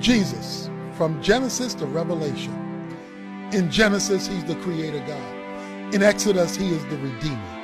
Jesus, from Genesis to Revelation. In Genesis, he's the creator God. In Exodus, he is the Redeemer.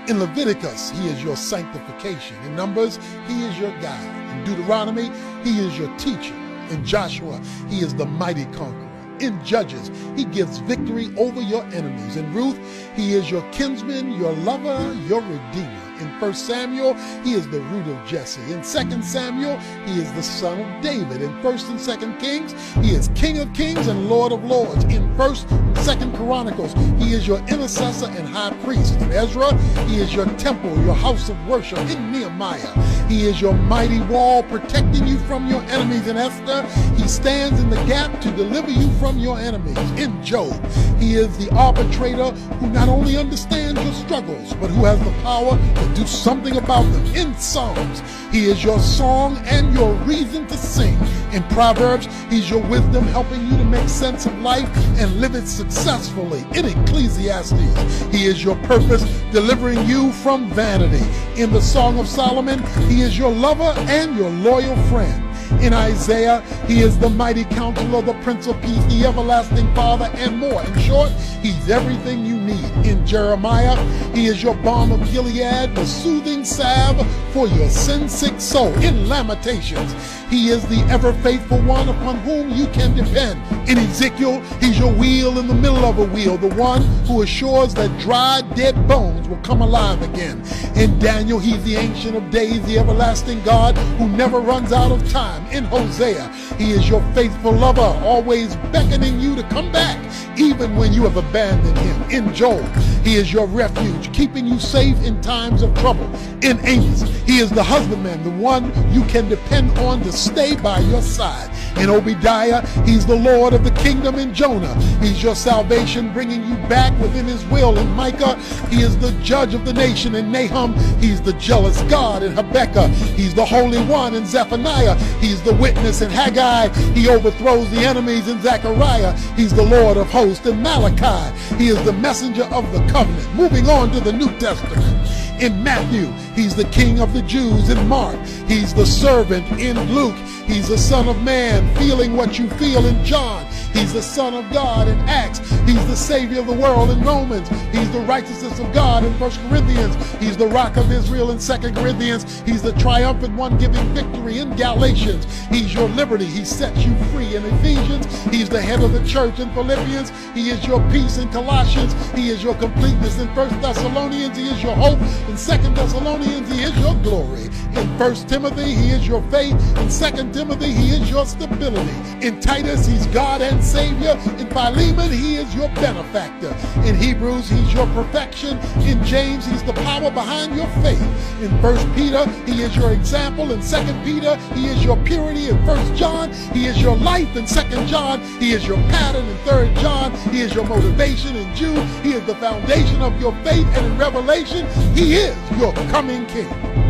In Leviticus, he is your sanctification. In Numbers, he is your guide. In Deuteronomy, he is your teacher. In Joshua, he is the mighty conqueror. In Judges, he gives victory over your enemies. In Ruth, he is your kinsman, your lover, your redeemer. In 1 Samuel, he is the root of Jesse. In 2 Samuel, he is the son of David. In 1 and 2 Kings, he is King of Kings and Lord of Lords. In 1 and 2 Chronicles, he is your intercessor and high priest. In Ezra, he is your temple, your house of worship. In Nehemiah, he is your mighty wall protecting you from your enemies. In Esther, he stands in the gap to deliver you from your enemies. In Job, he is the arbitrator who not only understands your struggles, but who has the power to do something about them. In Psalms, he is your song and your reason to sing. In Proverbs, he's your wisdom helping you to make sense of life and live it successfully. In Ecclesiastes, he is your purpose, delivering you from vanity. In the Song of Solomon, he is your lover and your loyal friend. In Isaiah, he is the mighty counselor, the Prince of Peace, the everlasting Father, and more. In short, he's everything you need. In Jeremiah, he is your balm of Gilead, the soothing salve for your sin-sick soul. In Lamentations, he is the ever-faithful one upon whom you can depend. In Ezekiel, he's your wheel in the middle of a wheel, the one who assures that dry, dead bones will come alive again. In Daniel, he's the Ancient of Days, the everlasting God who never runs out of time. In Hosea, he is your faithful lover, always beckoning you to come back, even when you have abandoned him. In Joel, he is your refuge, keeping you safe in times of trouble. In Amos, he is the husbandman, the one you can depend on to stay by your side. In Obadiah, he's the Lord of the kingdom. In Jonah, he's your salvation, bringing you back within his will. In Micah, he is the judge of the nation. In Nahum, he's the jealous God. In Habakkuk, he's the Holy One. In Zephaniah, he's the witness. In Haggai, he overthrows the enemies. In Zechariah, he's the Lord of hosts. In Malachi, he is the messenger of the covenant. Moving on to the New Testament. In Matthew, he's the King of the Jews. In Mark, he's the servant. In Luke, he's the Son of Man, feeling what you feel. In John, he's the Son of God. In Acts, he's the Savior of the world. In Romans, he's the righteousness of God. In 1 Corinthians, he's the Rock of Israel. In 2 Corinthians, he's the triumphant one giving victory. In Galatians, he's your liberty. He sets you free. In Ephesians, he's the head of the church. In Philippians, he is your peace. In Colossians, he is your completeness. In 1 Thessalonians, he is your hope. In 2 Thessalonians, he is your glory. In 1 Timothy, he is your faith. In 2 Timothy, he is your stability. In Titus, he's God and Savior. In Philemon, he is your benefactor. In Hebrews, he's your perfection. In James, he's the power behind your faith. In 1 Peter, he is your example. In 2 Peter, he is your purity. In 1 John, he is your life. In 2 John, he is your pattern. In 3 John, he is your motivation. In Jude, he is the foundation of your faith. And in Revelation, he is your coming King.